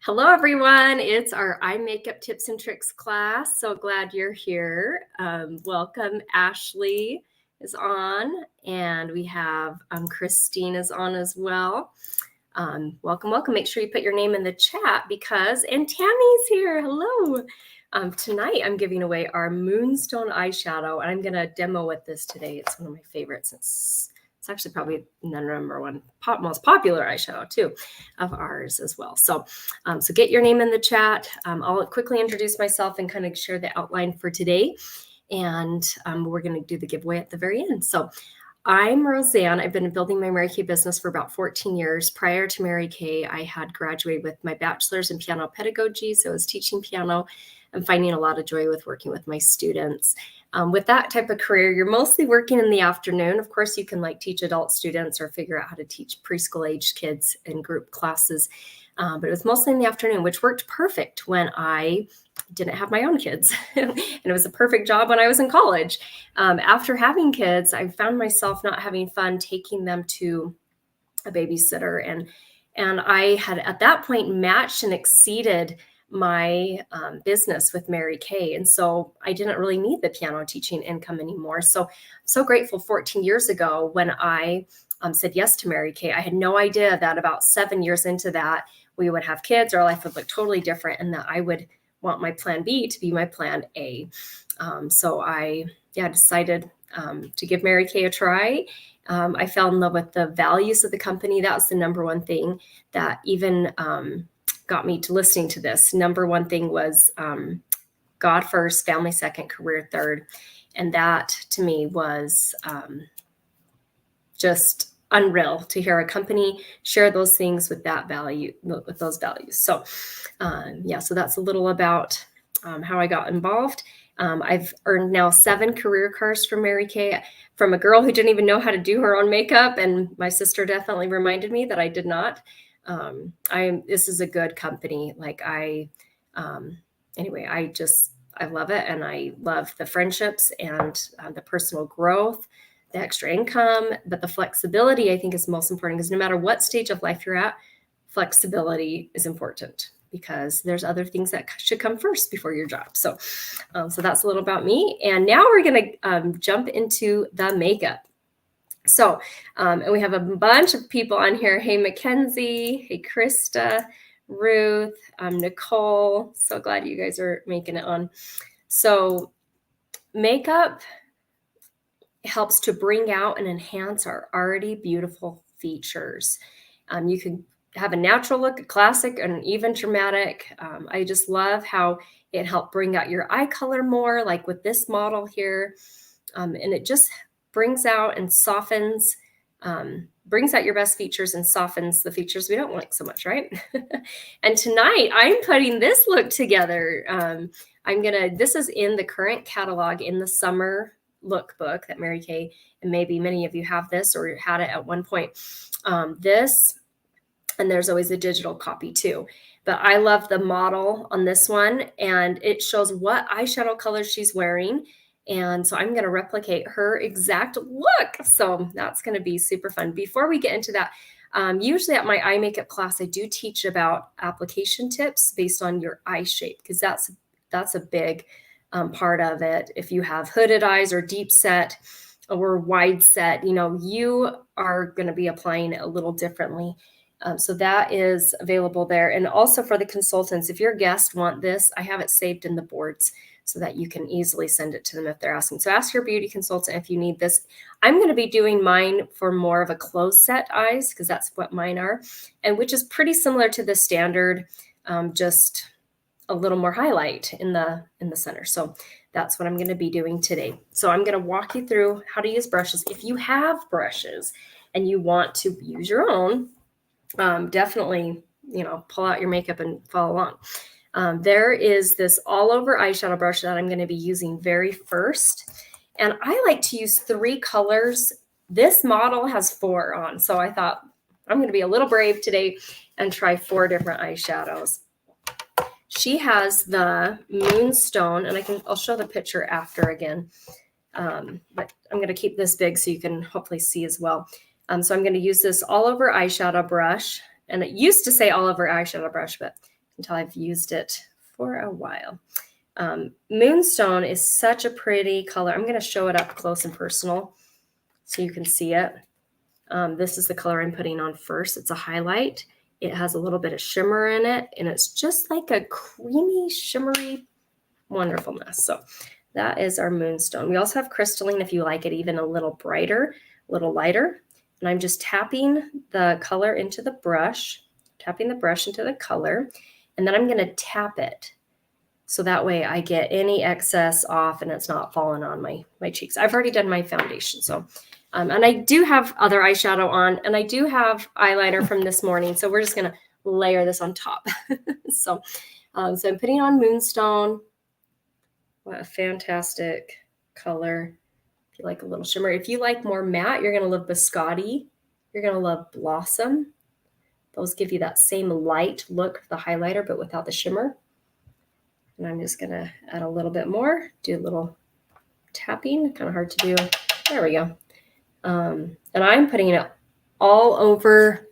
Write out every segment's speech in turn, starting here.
Hello, everyone. It's our eye makeup tips and tricks class. So glad you're here. Welcome. Ashley is on, and we have Christine is on as well. Welcome. Make sure you put your name in the chat and Tammy's here. Hello. Tonight, I'm giving away our Moonstone eyeshadow, and I'm going to demo with this today. It's one of my favorites. It's actually probably the number one most popular eyeshadow too of ours as well. So get your name in the chat. I'll quickly introduce myself and kind of share the outline for today. And we're going to do the giveaway at the very end. So I'm Roseanne. I've been building my Mary Kay business for about 14 years. Prior to Mary Kay, I had graduated with my bachelor's in piano pedagogy. So I was teaching piano and finding a lot of joy with working with my students. With that type of career, you're mostly working in the afternoon. Of course, you can teach adult students or figure out how to teach preschool age kids in group classes. But it was mostly in the afternoon, which worked perfect when I didn't have my own kids. And it was a perfect job when I was in college. After having kids, I found myself not having fun taking them to a babysitter. And I had at that point matched and exceeded my business with Mary Kay. And so I didn't really need the piano teaching income anymore. So I'm so grateful 14 years ago when I said yes to Mary Kay. I had no idea that about 7 years into that, we would have kids, our life would look totally different, and that I would want my plan B to be my plan A. So I decided to give Mary Kay a try. I fell in love with the values of the company. That was the number one thing that even got me to listening to this. Number one thing was God first, family second, career third. And that to me was just unreal to hear a company share those things with that value, with those values. So so that's a little about how I got involved. I've earned now 7 career cards from Mary Kay, from a girl who didn't even know how to do her own makeup. And my sister definitely reminded me that I did not. This is a good company. I love it. And I love the friendships and the personal growth, the extra income, but the flexibility I think is most important, because no matter what stage of life you're at, flexibility is important, because there's other things that should come first before your job. So that's a little about me. And now we're going to jump into the makeup. So, and we have a bunch of people on here. Hey, Mackenzie. Hey, Krista, Ruth, Nicole. So glad you guys are making it on. So makeup helps to bring out and enhance our already beautiful features. You can have a natural look, a classic, and even dramatic. I just love how it helped bring out your eye color more, like with this model here. And it just brings out and softens, brings out your best features and softens the features we don't like so much, right? And tonight I'm putting this look together. This is in the current catalog in the summer lookbook that Mary Kay, and maybe many of you have this or had it at one point. This, and there's always a digital copy too. But I love the model on this one, and it shows what eyeshadow color she's wearing. And so I'm going to replicate her exact look. So that's going to be super fun. Before we get into that, usually at my eye makeup class, I do teach about application tips based on your eye shape, because that's a big part of it. If you have hooded eyes or deep set or wide set, you are going to be applying it a little differently. So that is available there. And also for the consultants, if your guests want this, I have it saved in the boards so that you can easily send it to them if they're asking. So ask your beauty consultant if you need this. I'm going to be doing mine for more of a closed set eyes, because that's what mine are, and which is pretty similar to the standard, just a little more highlight in the center. So that's what I'm going to be doing today. So I'm going to walk you through how to use brushes. If you have brushes and you want to use your own, definitely, pull out your makeup and follow along. There is this all over eyeshadow brush that I'm going to be using very first. And I like to use 3 colors. This model has 4 on. So I thought I'm going to be a little brave today and try 4 different eyeshadows. She has the Moonstone, and I'll show the picture after again. But I'm going to keep this big so you can hopefully see as well. So I'm going to use this all over eyeshadow brush. And it used to say all over eyeshadow brush, but until I've used it for a while. Moonstone is such a pretty color. I'm going to show it up close and personal so you can see it. This is the color I'm putting on first. It's a highlight. It has a little bit of shimmer in it, and it's just like a creamy, shimmery wonderfulness. So that is our Moonstone. We also have Crystalline if you like it even a little brighter, a little lighter. And I'm just tapping the color into the brush, tapping the brush into the color, and then I'm going to tap it. So that way I get any excess off and it's not falling on my cheeks. I've already done my foundation. So, and I do have other eyeshadow on, and I do have eyeliner from this morning. So we're just going to layer this on top. So I'm putting on Moonstone. What a fantastic color. If you like a little shimmer. If you like more matte, you're going to love Biscotti. You're going to love Blossom. Those give you that same light look of the highlighter, but without the shimmer. And I'm just going to add a little bit more, do a little tapping, kind of hard to do. There we go. And I'm putting it all over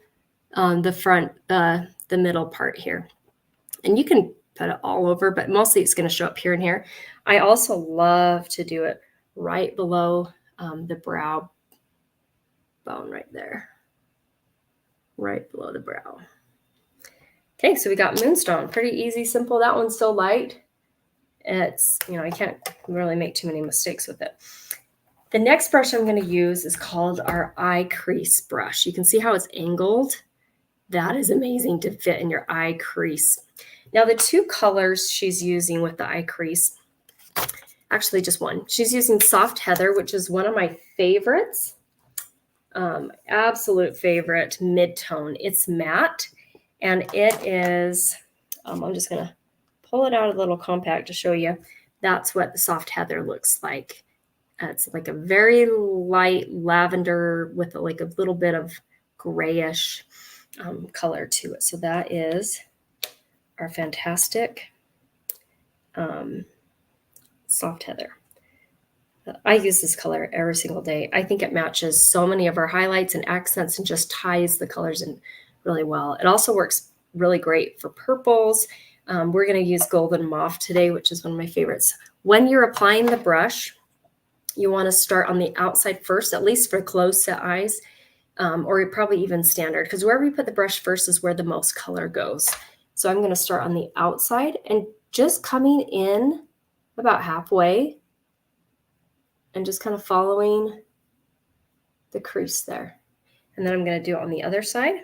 the front, the middle part here. And you can put it all over, but mostly it's going to show up here and here. I also love to do it right below the brow bone right there. Right below the brow. Okay, so we got Moonstone. Pretty easy, simple. That one's so light. It's, I can't really make too many mistakes with it. The next brush I'm going to use is called our eye crease brush. You can see how it's angled. That is amazing to fit in your eye crease. Now, the two colors she's using with the eye crease, actually just one. She's using Soft Heather, which is one of my favorites. Absolute favorite mid-tone. It's matte. And it is, I'm just going to pull it out a little compact to show you. That's what the Soft Heather looks like. It's like a very light lavender with like a little bit of grayish color to it. So that is our fantastic Soft Heather. I use this color every single day. I think it matches so many of our highlights and accents and just ties the colors in really well. It also works really great for purples. We're going to use Golden Mauve today, which is one of my favorites. When you're applying the brush, you want to start on the outside first, at least for closed set eyes, or probably even standard, because wherever you put the brush first is where the most color goes. So I'm going to start on the outside and just coming in about halfway and just kind of following the crease there. And then I'm going to do it on the other side.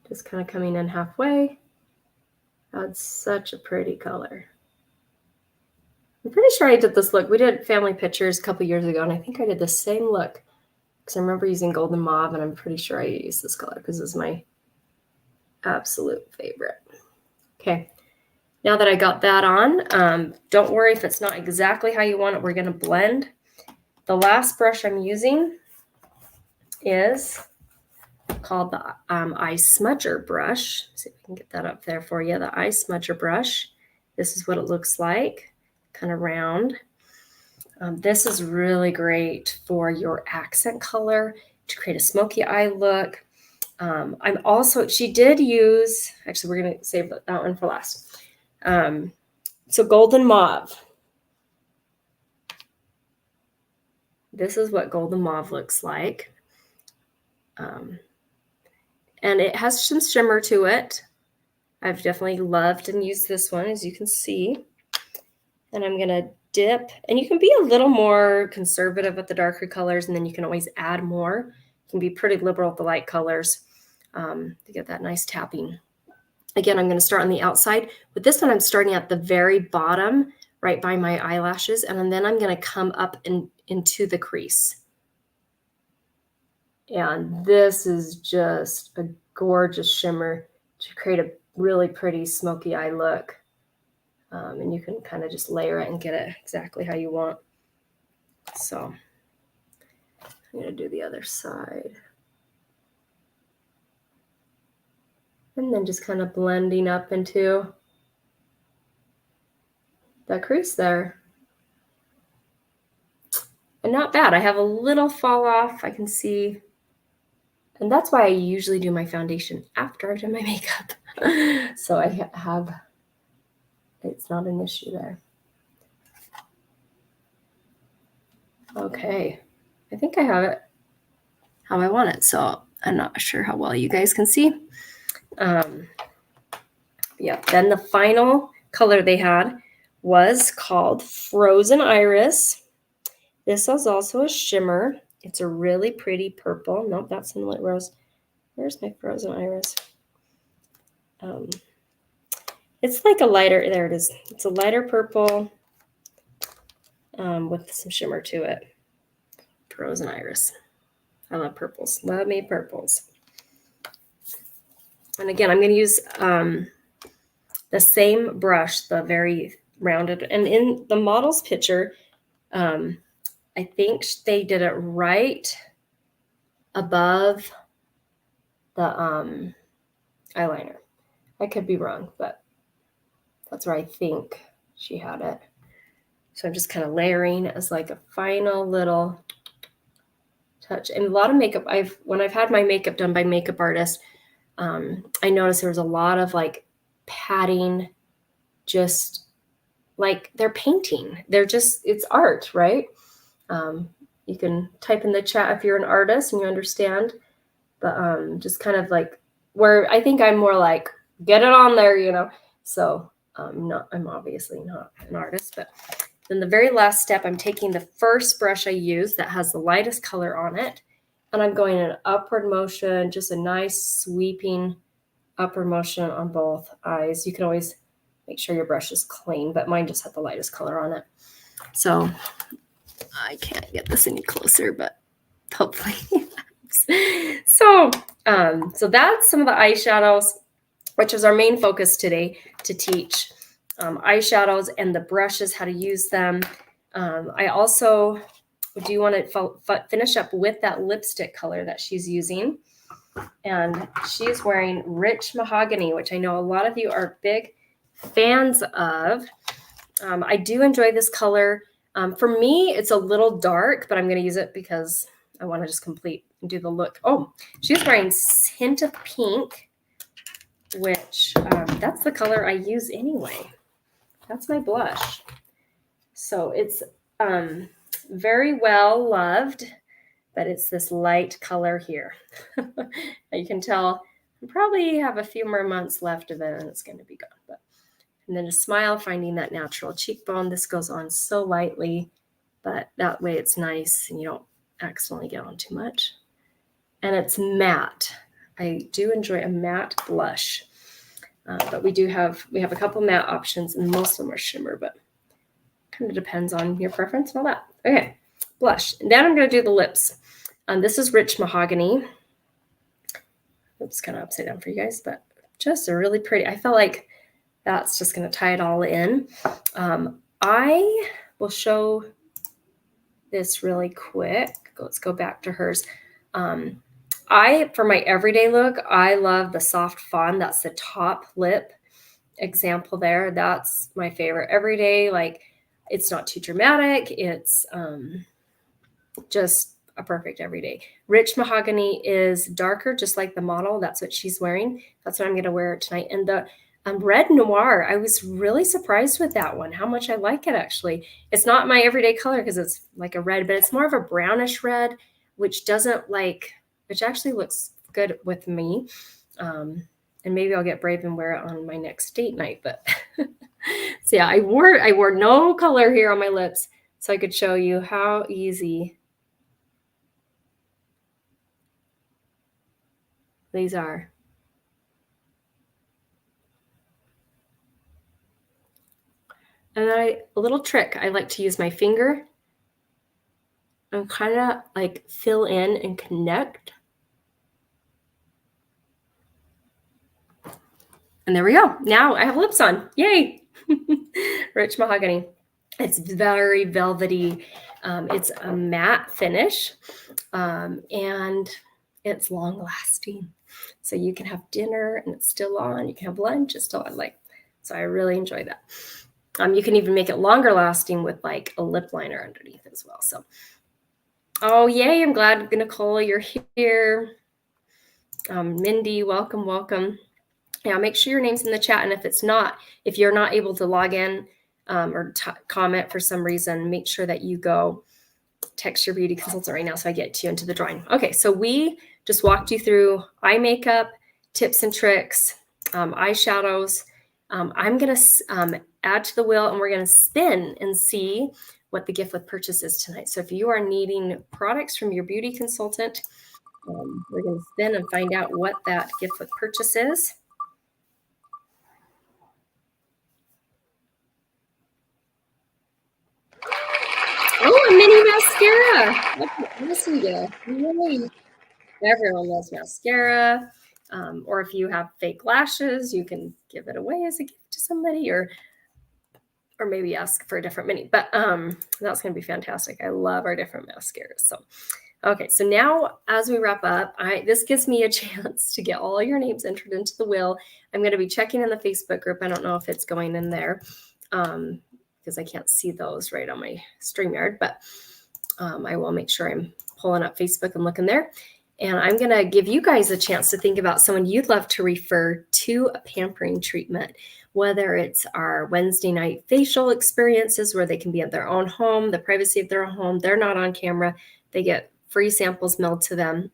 Just kind of coming in halfway. That's such a pretty color. I'm pretty sure I did this look. We did family pictures a couple years ago, and I think I did the same look because I remember using Golden Mauve, and I'm pretty sure I used this color because it's my absolute favorite. Okay, now that I got that on, don't worry if it's not exactly how you want it. We're going to blend. The last brush I'm using is called the Eye Smudger brush. See if I can get that up there for you. The Eye Smudger brush. This is what it looks like, kind of round. This is really great for your accent color to create a smoky eye look. She did use, actually we're going to save that one for last. So Golden Mauve. This is what Golden Mauve looks like. And it has some shimmer to it. I've definitely loved and used this one, as you can see. And I'm going to dip. And you can be a little more conservative with the darker colors, and then you can always add more. You can be pretty liberal with the light colors to get that nice tapping. Again, I'm going to start on the outside. With this one, I'm starting at the very bottom, right by my eyelashes. And then I'm going to come up into the crease. And this is just a gorgeous shimmer to create a really pretty smoky eye look. And you can kind of just layer it and get it exactly how you want. So I'm going to do the other side. And then just kind of blending up into that crease there. And not bad. I have a little fall off. I can see And that's why I usually do my foundation after I've done my makeup. So I have, it's not an issue there. Okay, I think I have it how I want it. So I'm not sure how well you guys can see. Yeah, then the final color they had was called Frozen Iris. This is also a shimmer. It's a really pretty purple. Nope, that's Sunlit Rose. Where's my Frozen Iris? It's like a lighter, there it is. It's a lighter purple with some shimmer to it. Frozen Iris. I love purples. Love me purples. And again, I'm going to use the same brush, the very rounded. And in the model's picture, I think they did it right above the eyeliner. I could be wrong, but that's where I think she had it. So I'm just kind of layering as like a final little touch. And a lot of makeup, when I've had my makeup done by makeup artists, I noticed there was a lot of like padding, just like they're painting. They're just, it's art, right? You can type in the chat if you're an artist and you understand, but just kind of like where I think I'm more like, get it on there, you know? So I'm obviously not an artist, but then the very last step, I'm taking the first brush I use that has the lightest color on it, and I'm going in an upward motion, just a nice sweeping upward motion on both eyes. You can always make sure your brush is clean, but mine just had the lightest color on it. So I can't get this any closer, but hopefully. So that's some of the eyeshadows, which is our main focus today, to teach eyeshadows and the brushes, how to use them. I also do want to finish up with that lipstick color that she's using. And she's wearing Rich Mahogany, which I know a lot of you are big fans of. I do enjoy this color. For me, it's a little dark, but I'm going to use it because I want to just complete and do the look. Oh, she's wearing Hint of Pink, which that's the color I use anyway. That's my blush. So it's very well loved, but it's this light color here. You can tell I probably have a few more months left of it and it's going to be gone. But, and then a smile, finding that natural cheekbone. This goes on so lightly, but that way it's nice and you don't accidentally get on too much. And it's matte. I do enjoy a matte blush. But we have a couple matte options, and most of them are shimmer, but kind of depends on your preference and all that. Okay, blush. And then I'm going to do the lips. This is Rich Mahogany. Oops, kind of upside down for you guys, but just a really pretty. I felt like that's just going to tie it all in. I will show this really quick. Let's go back to hers. For my everyday look, I love the soft fawn. That's the top lip example there. That's my favorite everyday. Like, it's not too dramatic. It's just a perfect everyday. Rich Mahogany is darker, just like the model. That's what she's wearing. That's what I'm going to wear tonight. And the Red Noir, I was really surprised with that one, how much I like it, actually. It's not my everyday color because it's like a red, but it's more of a brownish red, which actually looks good with me. And maybe I'll get brave and wear it on my next date night. But so yeah, I wore no color here on my lips so I could show you how easy these are. And a little trick, I like to use my finger and kind of like fill in and connect. And there we go. Now I have lips on. Yay! Rich Mahogany. It's very velvety. It's a matte finish, and it's long lasting. So you can have dinner and it's still on. You can have lunch, it's still on. So I really enjoy that. You can even make it longer lasting with like a lip liner underneath as well. So, oh yay! I'm glad, Nicole, you're here. Mindy, welcome, welcome. Yeah, make sure your name's in the chat. And if you're not able to log in or comment for some reason, make sure that you go text your beauty consultant right now so I get you into the drawing. Okay, so we just walked you through eye makeup, tips and tricks, eyeshadows. I'm going to add to the wheel, and we're going to spin and see what the gift with purchase is tonight. So if you are needing products from your beauty consultant, we're going to spin and find out what that gift with purchase is. Oh, a mini mascara. Listen to you. Everyone loves mascara. Or if you have fake lashes, you can give it away as a gift to somebody, or maybe ask for a different mini. But that's going to be fantastic. I love our different mascaras. So, okay. So now as we wrap up, this gives me a chance to get all your names entered into the wheel. I'm going to be checking in the Facebook group. I don't know if it's going in there because I can't see those right on my StreamYard, but I will make sure I'm pulling up Facebook and looking there. And I'm going to give you guys a chance to think about someone you'd love to refer to a pampering treatment, whether it's our Wednesday night facial experiences where they can be at their own home, the privacy of their own home. They're not on camera. They get free samples mailed to them.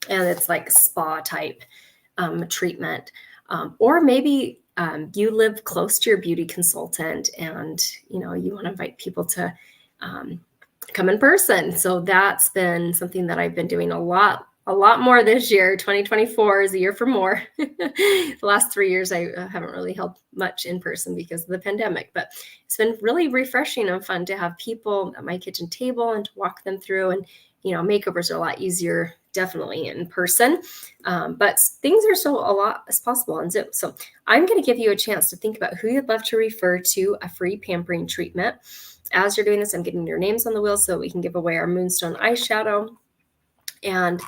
And it's like spa type treatment. Or maybe you live close to your beauty consultant and, you want to invite people to come in person. So that's been something that I've been doing a lot more this year. 2024 is a year for more. The last 3 years, I haven't really held much in person because of the pandemic, but it's been really refreshing and fun to have people at my kitchen table and to walk them through. And, makeovers are a lot easier, definitely in person, but things are still a lot as possible on Zoom. So I'm going to give you a chance to think about who you'd love to refer to a free pampering treatment. As you're doing this, I'm getting your names on the wheel so we can give away our Moonstone eyeshadow. And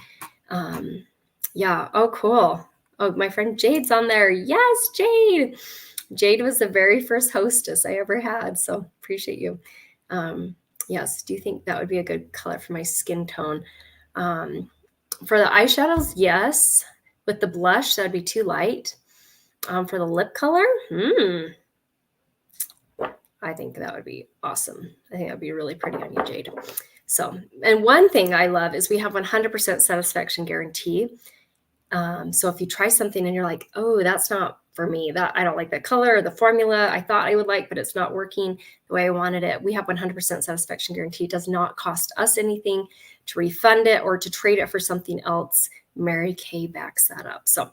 yeah, oh, cool. Oh, my friend Jade's on there. Yes, Jade. Jade was the very first hostess I ever had, so appreciate you. Yes, do you think that would be a good color for my skin tone? For the eyeshadows, yes. With the blush, that'd be too light. For the lip color, I think that would be awesome. I think that would be really pretty on you, Jade. So, and one thing I love is we have 100% satisfaction guarantee. So if you try something and you're like, oh, that's not for me, that I don't like the color or the formula I thought I would like, but it's not working the way I wanted it. We have 100% satisfaction guarantee. It does not cost us anything to refund it or to trade it for something else. Mary Kay backs that up. So,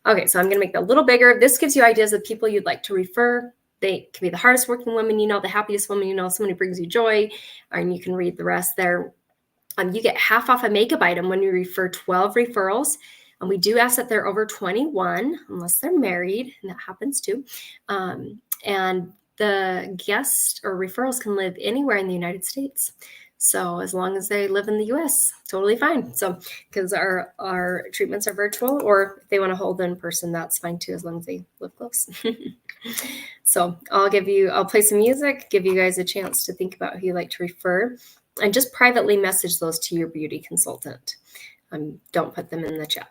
okay, so I'm going to make that a little bigger. This gives you ideas of people you'd like to refer. They can be the hardest working woman, the happiest woman, someone who brings you joy, and you can read the rest there. You get half off a makeup item when you refer 12 referrals. And we do ask that they're over 21, unless they're married, and that happens too. And the guests or referrals can live anywhere in the United States. So as long as they live in the US, totally fine. So because our treatments are virtual, or if they want to hold in person, that's fine too, as long as they live close. So I'll play some music, give you guys a chance to think about who you like to refer, and just privately message those to your beauty consultant. Don't put them in the chat.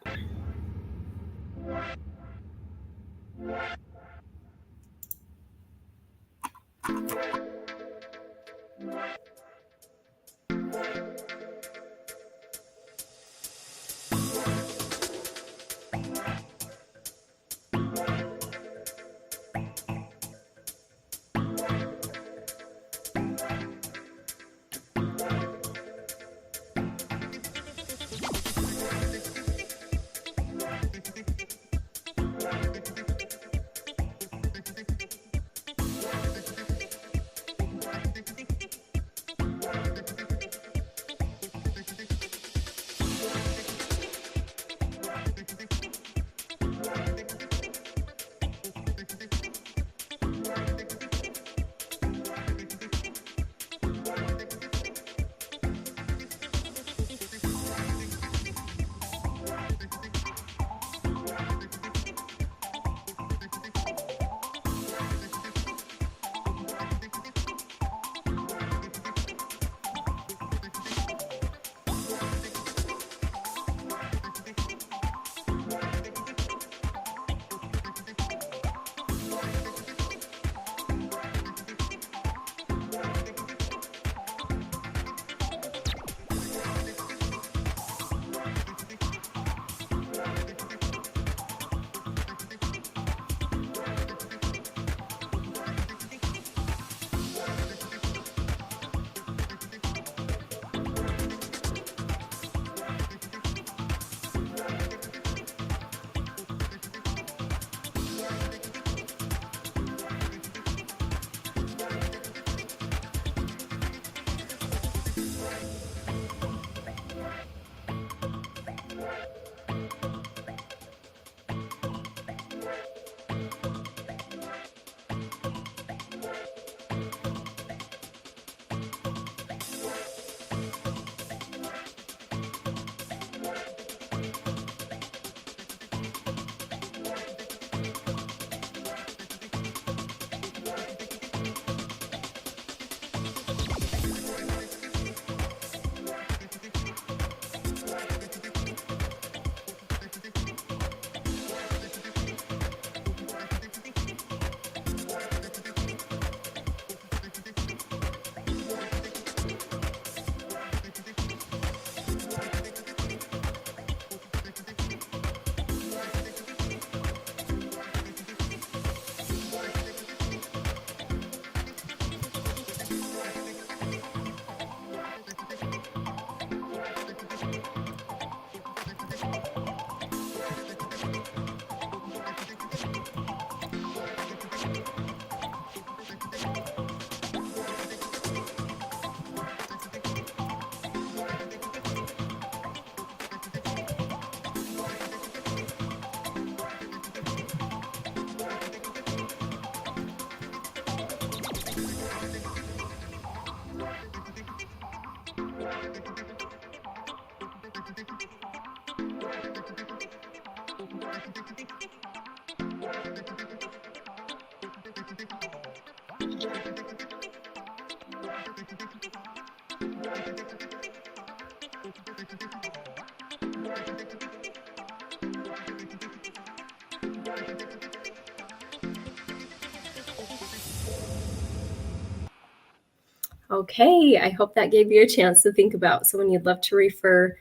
Okay, I hope that gave you a chance to think about someone you'd love to refer.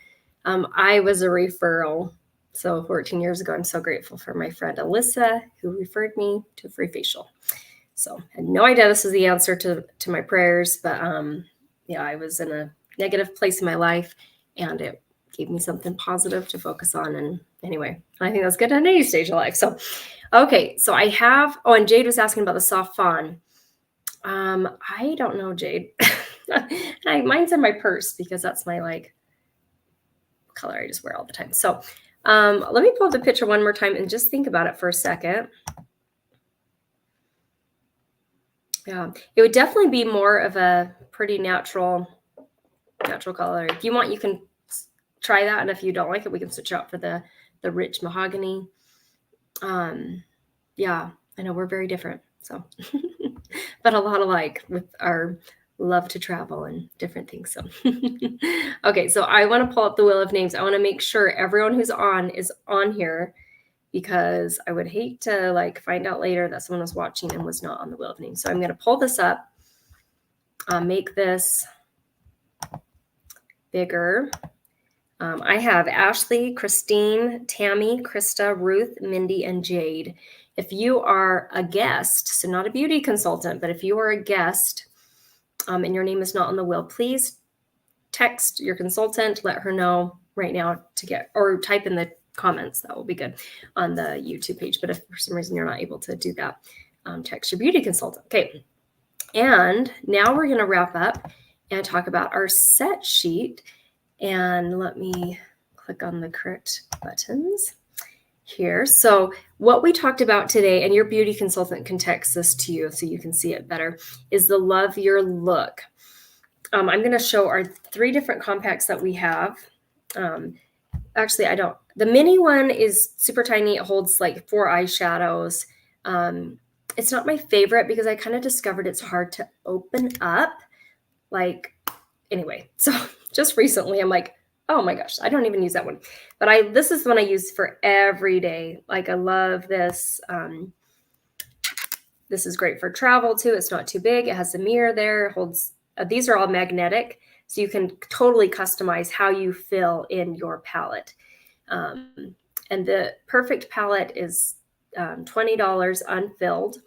I was a referral. So 14 years ago, I'm so grateful for my friend Alyssa, who referred me to a free facial. So I had no idea this was the answer to my prayers, but yeah, I was in a negative place in my life, and it gave me something positive to focus on. And anyway, I think that's good at any stage of life. So, okay, so I have, and Jade was asking about the soft fawn. I don't know, Jade. Mine's in my purse because that's my like color I just wear all the time. So let me pull up the picture one more time and just think about it for a second. Yeah, it would definitely be more of a pretty natural color. If you want, you can try that, and if you don't like it, we can switch out for the rich mahogany. Yeah, I know we're very different, so but a lot alike with our love to travel and different things. So okay, so I want to pull up the wheel of names. I want to make sure everyone who's on is on here, because I would hate to like find out later that someone was watching and was not on the wheel of names. So I'm going to pull this up, make this bigger. I have Ashley, Christine, Tammy, Krista, Ruth, Mindy, and Jade. If you are a guest, so not a beauty consultant, but if you are a guest and your name is not on the wheel, please text your consultant, let her know right now to get, or type in the comments. That will be good on the YouTube page. But if for some reason you're not able to do that, text your beauty consultant. Okay. And now we're going to wrap up and talk about our set sheet. And let me click on the correct buttons here. So what we talked about today, and your beauty consultant can text this to you so you can see it better, is the Love Your Look. I'm going to show our 3 different compacts that we have. Actually, I don't. The mini one is super tiny. It holds like 4 eyeshadows. It's not my favorite because I kind of discovered it's hard to open up. Like, anyway, so just recently I'm like, oh my gosh, I don't even use that one. But this is the one I use for every day. Like, I love this. This is great for travel too. It's not too big. It has a mirror there. It holds, these are all magnetic, so you can totally customize how you fill in your palette. And the perfect palette is $20 unfilled,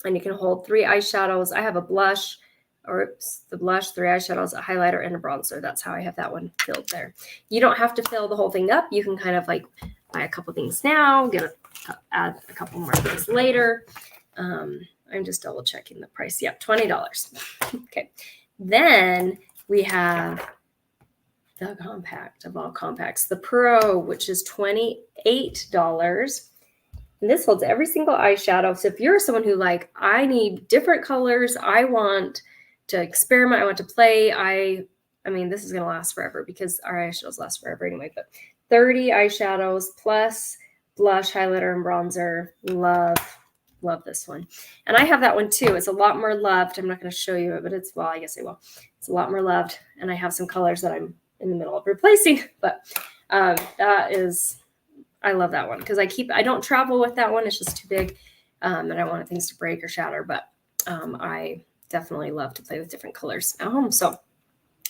and you can hold 3 eyeshadows. I have a blush, the blush, 3 eyeshadows, a highlighter, and a bronzer. That's how I have that one filled there. You don't have to fill the whole thing up. You can kind of like buy a couple things now, add a couple more things later. I'm just double checking the price. Yep, $20. Okay. Then we have the compact of all compacts, the Pro, which is $28. And this holds every single eyeshadow. So if you're someone who like, I need different colors, I want to experiment, I want to play, I mean, this is going to last forever because our eyeshadows last forever anyway, but 30 eyeshadows plus blush, highlighter, and bronzer. Love this one. And I have that one too. It's a lot more loved. I'm not going to show you it, but well, I guess I will. It's a lot more loved. And I have some colors that I'm in the middle of replacing, but that is, I love that one because I don't travel with that one. It's just too big. And I don't want things to break or shatter, but I definitely love to play with different colors at home. So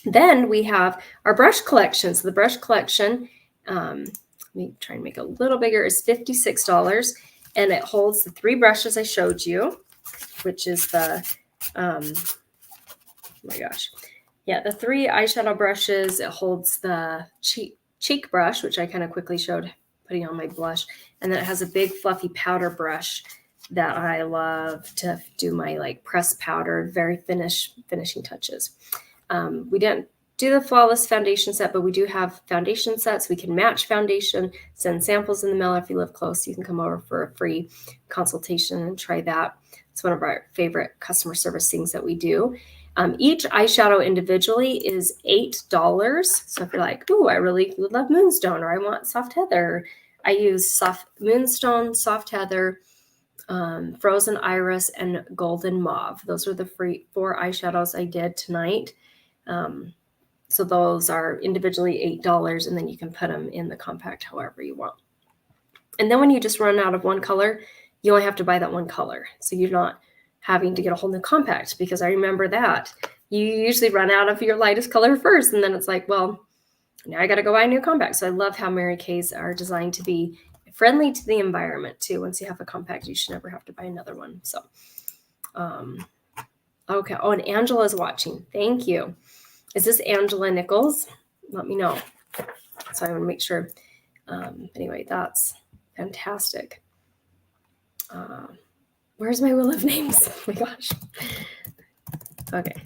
then we have our brush collection. So the brush collection, let me try and make it a little bigger, is $56. And it holds the 3 brushes I showed you, which is the, oh my gosh. Yeah, the 3 eyeshadow brushes. It holds the cheek brush, which I kind of quickly showed putting on my blush. And then it has a big fluffy powder brush that I love to do my like press powder, very finishing touches. We didn't do the Flawless foundation set, but we do have foundation sets. We can match foundation, send samples in the mail. If you live close, you can come over for a free consultation and try that. It's one of our favorite customer service things that we do. Each eyeshadow individually is $8. So if you're like, ooh, I really would love Moonstone, or I want Soft Heather, I use Moonstone, Soft Heather, Frozen Iris, and Golden Mauve. Those are the 4 eyeshadows I did tonight. So those are individually $8, and then you can put them in the compact however you want. And then when you just run out of one color, you only have to buy that one color. So you're not having to get a whole new compact, because I remember that. You usually run out of your lightest color first, and then it's like, well, now I got to go buy a new compact. So I love how Mary Kay's are designed to be friendly to the environment too. Once you have a compact, you should never have to buy another one. So, okay. Oh, and Angela's watching. Thank you. Is this Angela Nichols? Let me know. So I want to make sure. Anyway, that's fantastic. Where's my wheel of names? Oh my gosh. Okay.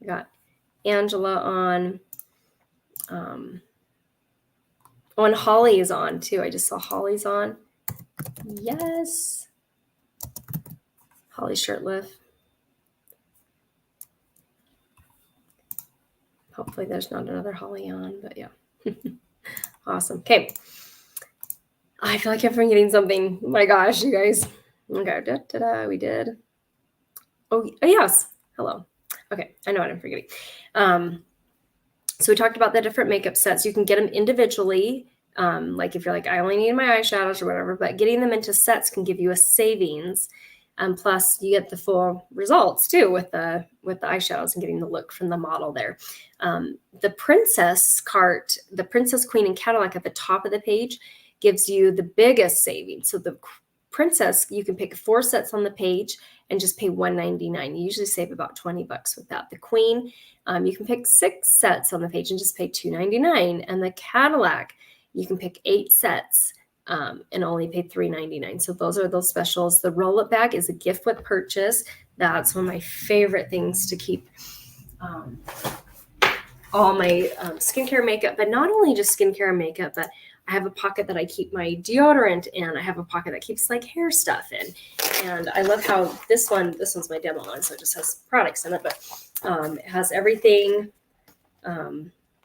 We got Angela on. Oh, and Holly is on too. I just saw Holly's on. Yes. Holly Shirtliff. Hopefully there's not another Holly on, but yeah. Awesome. Okay. I feel like I'm forgetting something. Oh my gosh, you guys. Okay. We did. Oh, yes. Hello. Okay. I know what I'm forgetting. So we talked about the different makeup sets. You can get them individually. Like if you're like, I only need my eyeshadows or whatever, but getting them into sets can give you a savings. Plus you get the full results too with the eyeshadows and getting the look from the model there. The Princess cart, the Princess, Queen, and Cadillac at the top of the page gives you the biggest savings. So the Princess, you can pick 4 sets on the page and just pay $1.99. You usually save about $20 with that. The Queen, you can pick 6 sets on the page and just pay $2.99. And the Cadillac, you can pick 8 sets and only pay $3.99. So those are those specials. The roll-up bag is a gift with purchase. That's one of my favorite things to keep all my skincare makeup, but not only just skincare and makeup, but I have a pocket that I keep my deodorant in. I have a pocket that keeps like hair stuff in. And I love how this one's my demo one, so it just has products in it, but it has everything.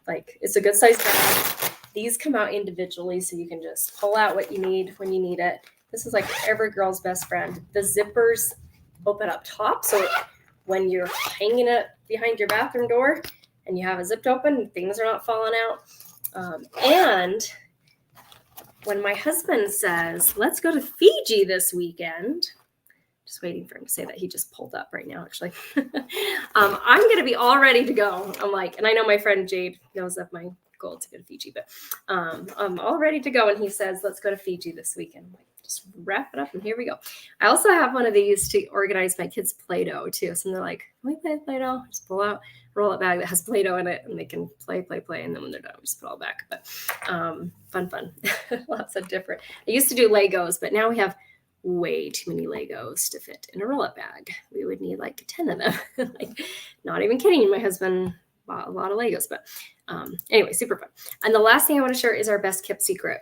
Like it's a good size bag. These come out individually, so you can just pull out what you need when you need it. This is like every girl's best friend. The zippers open up top, so when you're hanging it behind your bathroom door and you have it zipped open, things are not falling out. And when my husband says, let's go to Fiji this weekend, just waiting for him to say that. He just pulled up right now, actually. I'm going to be all ready to go. I'm like, and I know my friend Jade knows of my goal to go to Fiji, but I'm all ready to go. And he says, let's go to Fiji this weekend. I'm like, just wrap it up and here we go. I also have one of these to organize my kids' Play-Doh too. So they're like, can we play Play-Doh? Just pull out, roll it bag that has Play-Doh in it, and they can play. And then when they're done, we just put it all back. But fun. Lots of different. I used to do Legos, but now we have way too many Legos to fit in a roll-up bag. We would need like 10 of them. Like, not even kidding. My husband bought a lot of Legos, but anyway, super fun. And the last thing I want to share is our best kept secret,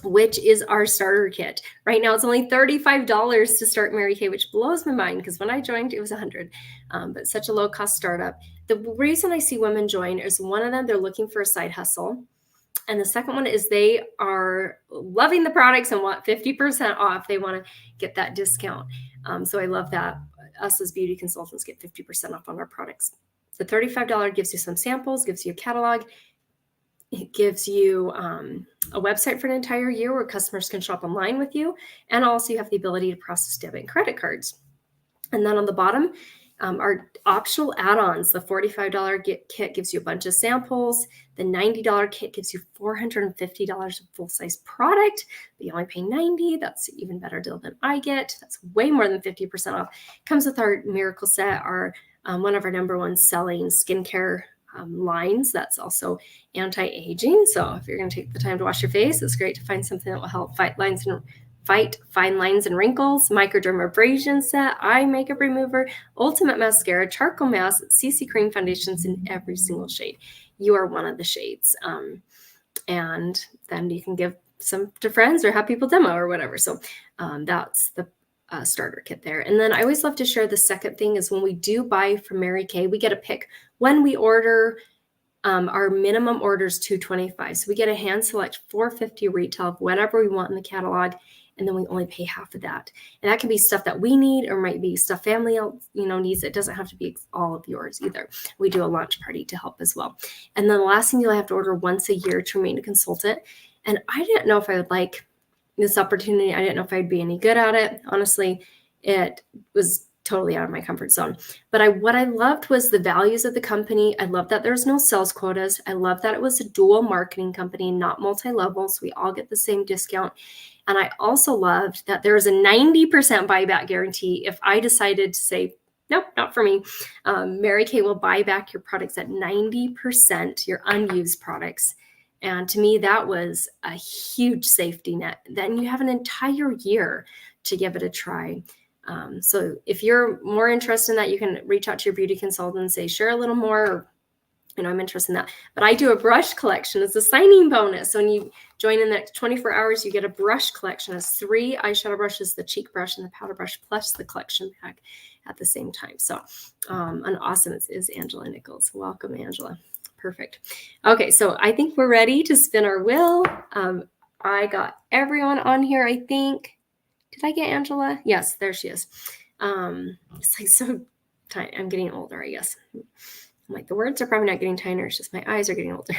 which is our starter kit. Right now, it's only $35 to start Mary Kay, which blows my mind because when I joined, it was $100. But such a low cost startup. The reason I see women join is one of them, they're looking for a side hustle. And the second one is they are loving the products and want 50% off. They want to get that discount. So I love that us as beauty consultants get 50% off on our products. The $35 gives you some samples, gives you a catalog. It gives you a website for an entire year where customers can shop online with you. And also you have the ability to process debit and credit cards. And then on the bottom are optional add-ons. The $45 kit gives you a bunch of samples. The $90 kit gives you $450 of full-size product, but you only pay $90. That's an even better deal than I get. That's way more than 50% off. Comes with our Miracle Set, our one of our number one selling skincare lines. That's also anti-aging. So if you're going to take the time to wash your face, it's great to find something that will help fight fine lines and wrinkles. Microdermabrasion set, eye makeup remover, ultimate mascara, charcoal mask, CC cream foundations in every single shade. You are one of the shades. And then you can give some to friends or have people demo or whatever. So that's the starter kit there. And then I always love to share the second thing is when we do buy from Mary Kay, we get to pick when we order. Our minimum order is $225. So we get a hand select $450 retail of whatever we want in the catalog. And then we only pay half of that. And that can be stuff that we need or might be stuff family needs. It doesn't have to be all of yours either. We do a launch party to help as well. And then the last thing you'll have to order once a year to remain a consultant. And I didn't know if I would like this opportunity. I didn't know if I'd be any good at it. Honestly, it was totally out of my comfort zone. But what I loved was the values of the company. I love that there's no sales quotas. I love that it was a dual marketing company, not multi-level. So we all get the same discount. And I also loved that there is a 90% buyback guarantee. If I decided to say, nope, not for me, Mary Kay will buy back your products at 90%, your unused products. And to me, that was a huge safety net. Then you have an entire year to give it a try. So if you're more interested in that, you can reach out to your beauty consultant and say, share a little more. I'm interested in that. But I do a brush collection as a signing bonus. So when you join in the next 24 hours, you get a brush collection. It's 3 eyeshadow brushes, the cheek brush and the powder brush, plus the collection bag at the same time. So an awesome is Angela Nichols. Welcome, Angela. Perfect. Okay, so I think we're ready to spin our wheel. I got everyone on here, I think. Did I get Angela? Yes, there she is. It's like so tiny. I'm getting older, I guess. I'm like, the words are probably not getting tinier. It's just my eyes are getting older.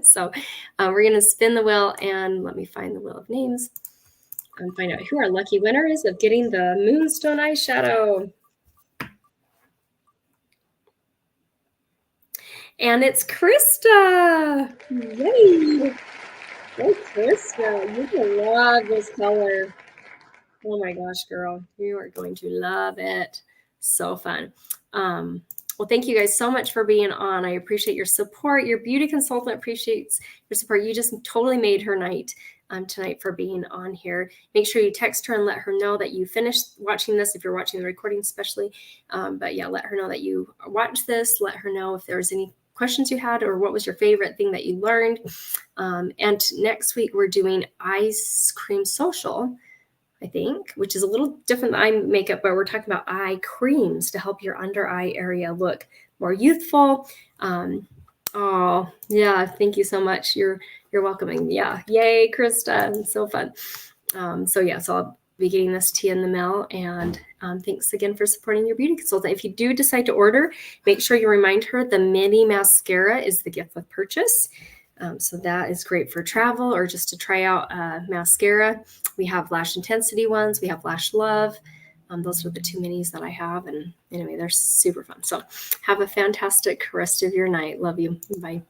So we're going to spin the wheel, and let me find the wheel of names and find out who our lucky winner is of getting the Moonstone eyeshadow. And it's Krista. Yay. Hey, Krista, you will love this color. Oh my gosh, girl, you are going to love it. So fun. Well, thank you guys so much for being on. I appreciate your support. Your beauty consultant appreciates your support. You just totally made her night tonight for being on here. Make sure you text her and let her know that you finished watching this, if you're watching the recording especially. But yeah, let her know that you watched this. Let her know if there's any questions you had or what was your favorite thing that you learned. And next week we're doing Ice Cream Social, I think, which is a little different than eye makeup, but we're talking about eye creams to help your under eye area look more youthful. Oh yeah, thank you so much. You're welcoming. Yeah, yay, Krista, so fun. So I'll be getting this to you in the mail, and thanks again for supporting your beauty consultant. If you do decide to order, make sure you remind her the mini mascara is the gift with purchase. So that is great for travel or just to try out mascara. We have Lash Intensity ones. We have Lash Love. Those are the 2 minis that I have. And anyway, they're super fun. So have a fantastic rest of your night. Love you. Bye.